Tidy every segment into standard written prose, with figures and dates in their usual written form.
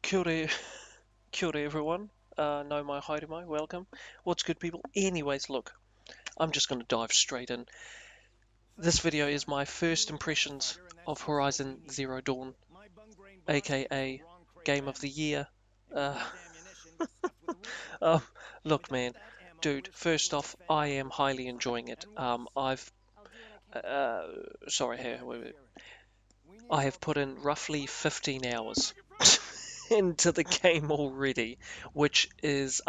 Kia ora, kia ora everyone. No mai haere mai, welcome. What's good people? Anyways, look, I'm just going to dive straight in. This video is my first impressions of Horizon Zero Dawn, aka Game of the Year. Uh, um, look man, dude, first off, I am highly enjoying it. Uh, sorry here, wait. I have put in roughly 15 hours into the game already, which is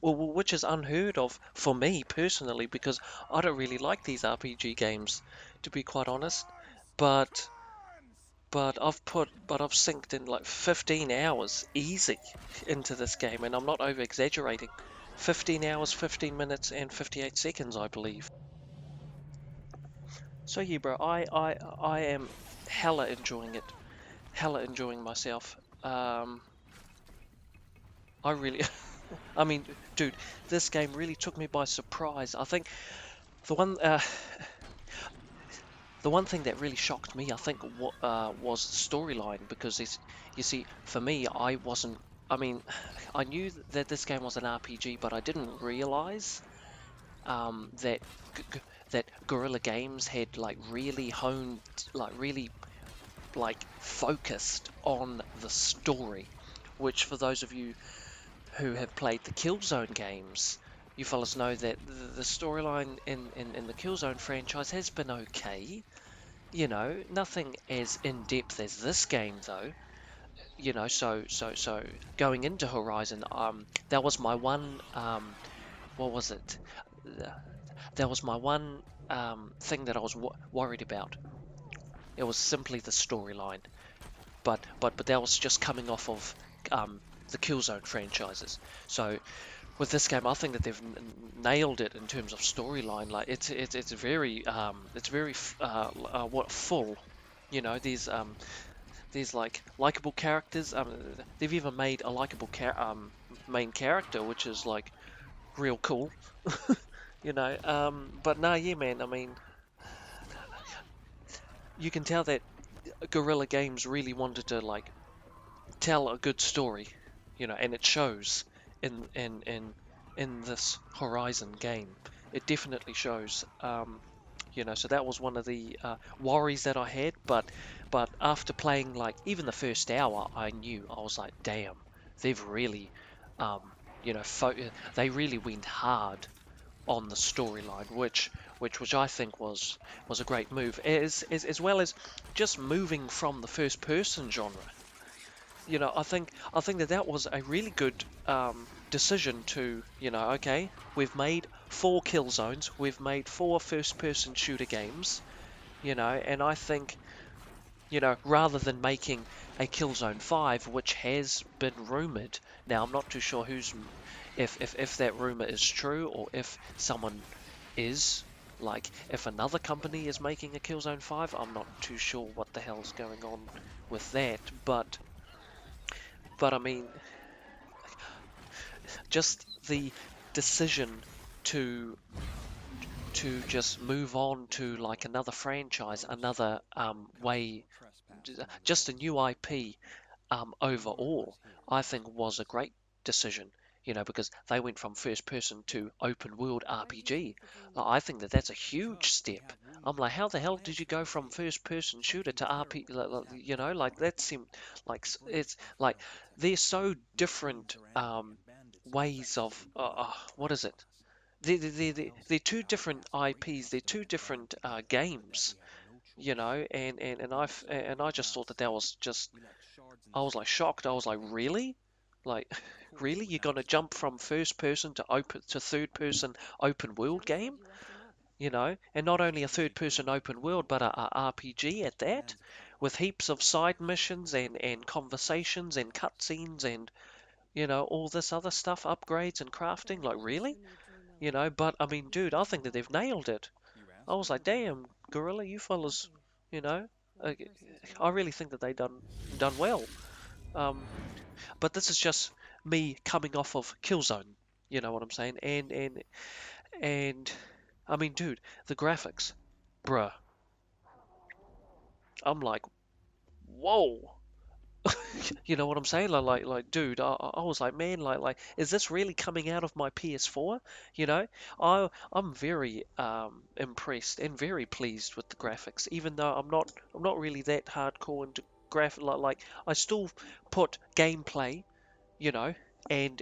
which is unheard of for me personally, because I don't really like these RPG games, to be quite honest. But but I've synced in like 15 hours easy into this game, and I'm not over exaggerating. 15 hours, 15 minutes, and 58 seconds, I believe. So yeah, bro, I am hella enjoying it, hella enjoying myself. I really, I mean, dude, this game really took me by surprise. I think the one, uh, the one thing that really shocked me, I think, was the storyline, because you see, for me, I wasn't. I mean, I knew that this game was an RPG, but I didn't realize that that Guerrilla Games had like really honed, like really like focused on the story, which for those of you who have played the Killzone games, you fellas know that the storyline in the Killzone franchise has been okay. You know, nothing as in depth as this game though. You know, so going into Horizon, that was my one what was it? That was my one thing that I was worried about. It was simply the storyline. But that was just coming off of the Killzone franchises. So with this game, I think that they've nailed it in terms of storyline. Like it's very what full. You know, these like likable characters. They've even made a likable main character, which is like real cool. You know, but no, yeah, man. I mean, you can tell that Guerrilla Games really wanted to like tell a good story, you know, and it shows in this Horizon game. It definitely shows. You know, so that was one of the worries that I had, but after playing like even the first hour, I knew I was like, damn, they've really, um, you know, they really went hard on the storyline, which I think was a great move, as well as just moving from the first person genre. You know, I think that that was a really good decision to, you know, okay, we've made 4 kill zones, we've made 4 first-person shooter games, you know, and I think, you know, rather than making a Killzone 5, which has been rumored. Now, I'm not too sure if that rumor is true, or if someone is, like, if another company is making a Killzone 5, I'm not too sure what the hell's going on with that, but I mean, just the decision to just move on to like another franchise, another way, just a new IP overall, I think was a great decision. You know, because they went from first person to open world RPG. I think that that's a huge step. I'm like, how the hell did you go from first person shooter to RP? You know, like that seemed like it's like they're so different ways of what is it? They're two different IPs. They're two different games, you know, and I just thought that that was just I was like shocked. I was like, really? Like, really? You're gonna jump from first person to third person open world game? You know, and not only a third person open world, but a RPG at that, with heaps of side missions and conversations and cutscenes and you know all this other stuff, upgrades and crafting. Like, really? You know, but I mean, dude, I think that they've nailed it. I was like, damn, Gorilla, you fellas, you know, uh, I really think that they done well. Um, but this is just me coming off of Killzone. You know what I'm saying? And I mean, dude, the graphics, bruh. I'm like, whoa. You know what I'm saying? Dude, I was like, man, is this really coming out of my PS4? You know, I'm very impressed and very pleased with the graphics, even though I'm not really that hardcore into I still put gameplay, you know, and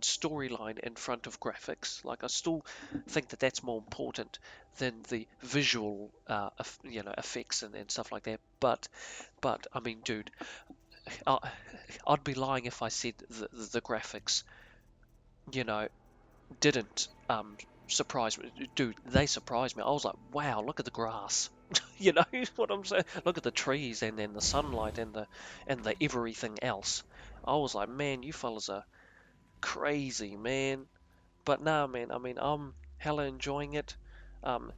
storyline in front of graphics. Like I still think that that's more important than the visual, effects and stuff like that. But I mean, dude. I, I'd be lying if I said the graphics, you know, didn't surprise me. Dude, they surprised me. I was like, wow, look at the grass. You know what I'm saying? Look at the trees and then the sunlight and the everything else. I was like, man, you fellas are crazy, man. But nah, man. I mean, I'm hella enjoying it.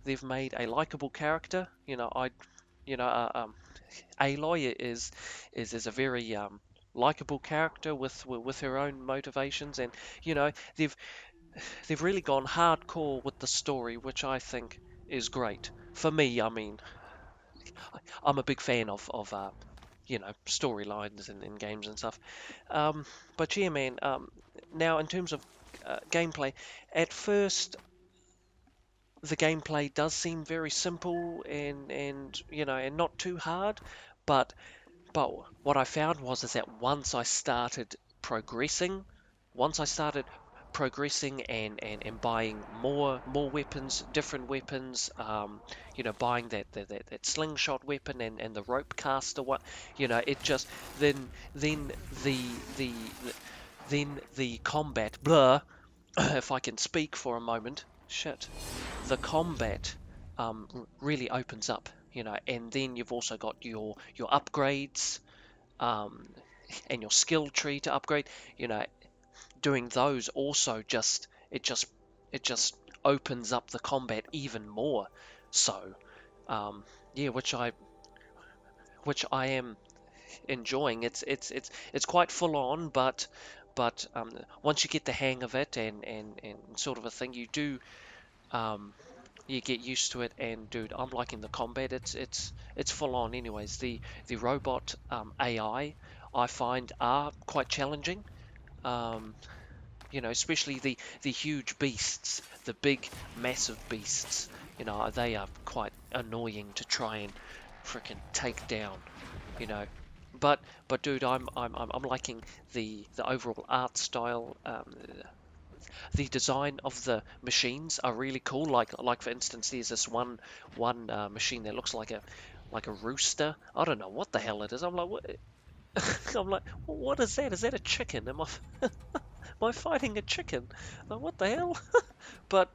They've made a likable character. You know, Aloy is a very likable character with her own motivations, and you know they've really gone hardcore with the story, which I think is great. For me, I mean, I'm a big fan of storylines in games and stuff. But yeah, man. Now in terms of gameplay, at first the gameplay does seem very simple and not too hard, but But what I found was is that once I started progressing and buying more weapons, different weapons, buying that slingshot weapon and the rope caster one, it just then then the then the combat blur, if I can speak for a moment, shit, the combat really opens up, and then you've also got your upgrades, um, and your skill tree to upgrade. You know, doing those also just it just opens up the combat even more. So, yeah, which I am enjoying. It's quite full on, but once you get the hang of it and sort of a thing, um, you get used to it. And dude, I'm liking the combat. It's full on. Anyways, the robot I find are quite challenging. Um, especially the huge beasts, the big massive beasts. They are quite annoying to try and freaking take down. You know, but dude, I'm liking the overall art style. The design of the machines are really cool. Like for instance, there's this one machine that looks like a rooster. I don't know what the hell it is. I'm like, what? I'm like, what is that? Is that a chicken? Am I fighting a chicken? Like, what the hell? But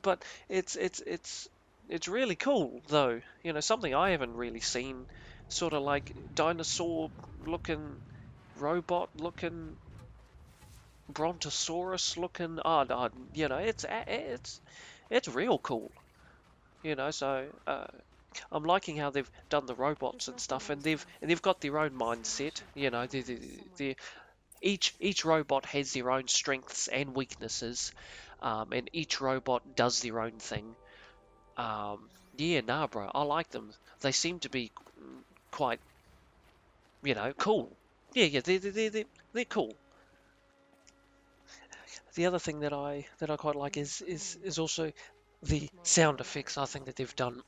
it's really cool though. Something I haven't really seen. Sort of like dinosaur looking, robot looking, brontosaurus looking. It's real cool. So I'm liking how they've done the robots and stuff, and they've got their own mindset. Each robot has their own strengths and weaknesses, and each robot does their own thing. Yeah, nah, bro, I like them. They seem to be quite, cool. Yeah, yeah, they're cool. The other thing that I quite like is also the sound effects. I think that they've done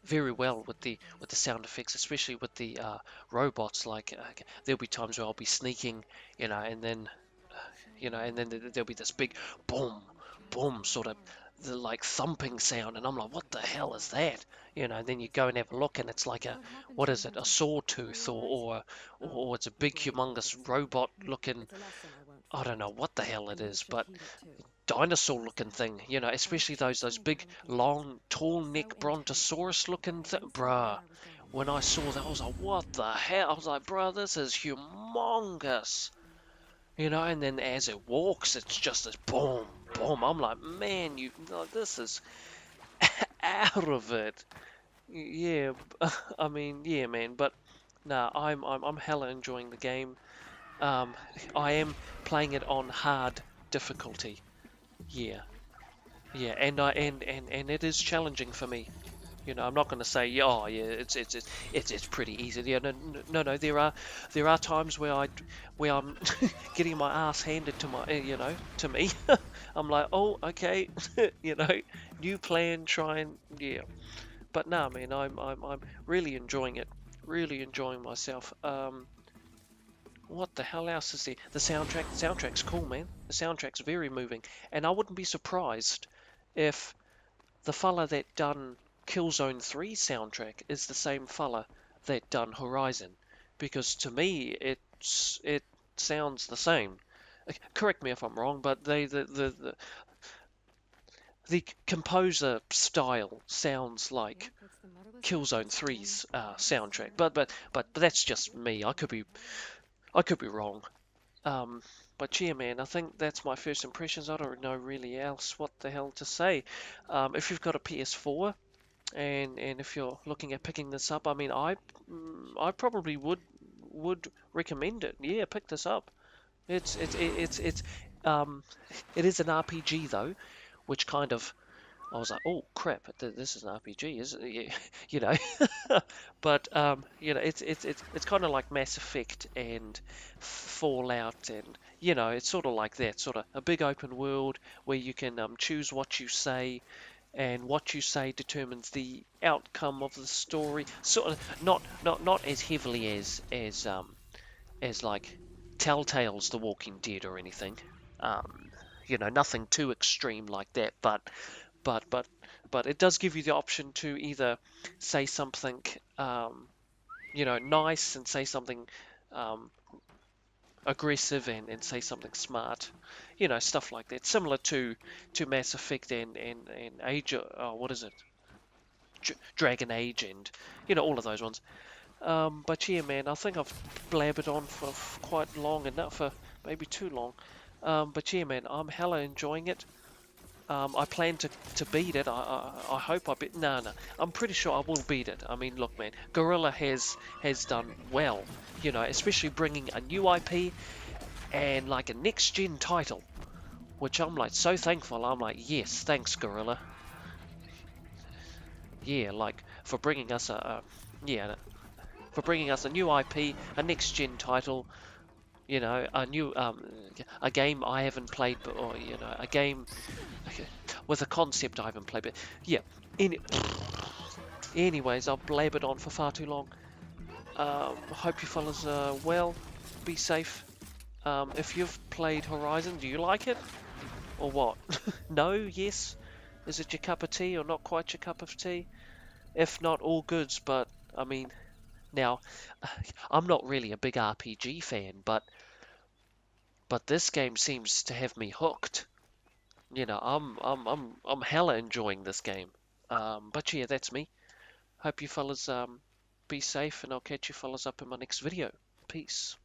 very well with the sound effects, especially with the robots. Like there'll be times where I'll be sneaking, and then there'll be this big boom, boom, sort of the like thumping sound, and I'm like, what the hell is that? And then you go and have a look, and it's like what is it, a sawtooth, or it's a big, humongous robot looking. I don't know what the hell it is, but dinosaur looking thing, especially those big, long, tall neck brontosaurus looking bruh. When I saw that, I was like, what the hell? I was like, bruh, this is humongous. And then as it walks, it's just this boom, boom. I'm like, man, this is out of it. Yeah, I mean, yeah, man. But nah, I'm hella enjoying the game. Um, I am playing it on hard difficulty. Yeah, yeah, and it is challenging for me. You know, I'm not going to say, yeah, oh, yeah, it's pretty easy. Yeah, no. There are times where I'm getting my ass handed to to me. I'm like, oh, okay, you know, new plan, try and yeah. But no, man, I'm really enjoying it. Really enjoying myself. What the hell else is there? The soundtrack's cool, man. The soundtrack's very moving, and I wouldn't be surprised if the fella that done Killzone 3 soundtrack is the same fella that done Horizon, because to me it sounds the same. Correct me if I'm wrong, but the composer style sounds like Killzone 3's soundtrack. But that's just me. I could be wrong. Um, but yeah, man, I think that's my first impressions. I don't know really else what the hell to say. If you've got a PS4 and if you're looking at picking this up, I mean, I probably would recommend it. Yeah, pick this up. It's um it is an RPG though, which kind of I was like, oh crap, this is an RPG, isn't it? You know, but you know, it's kind of like Mass Effect and Fallout, and you know, it's sort of like that, sort of a big open world where you can choose what you say, and what you say determines the outcome of the story. Sort of not as heavily as like Telltale's The Walking Dead or anything. You know, nothing too extreme like that, but but but it does give you the option to either say something you know, nice, and say something um, aggressive, and say something smart, you know, stuff like that, similar to Mass Effect and Age, what is it, Dragon Age, and you know, all of those ones. But yeah, man, I think I've blabbered on for quite long enough, for maybe too long. But yeah, man, I'm hella enjoying it. I plan to beat it. I hope I beat. No. I'm pretty sure I will beat it. I mean, look, man, Gorilla has done well. You know, especially bringing a new IP and like a next gen title, which I'm like so thankful. I'm like, yes, thanks, Gorilla. Yeah, like for bringing us yeah, for bringing us a new IP, a next gen title. You know, a game I haven't played, or you know, a game with a concept I haven't played. But yeah, any, anyways, I've blabbered on for far too long. Hope you fellas are well. Be safe. If you've played Horizon, do you like it? Or what? No? Yes? Is it your cup of tea or not quite your cup of tea? If not, all goods, but I mean, now, I'm not really a big RPG fan, but this game seems to have me hooked. You know, I'm hella enjoying this game. But yeah, that's me. Hope you fellas be safe, and I'll catch you fellas up in my next video. Peace.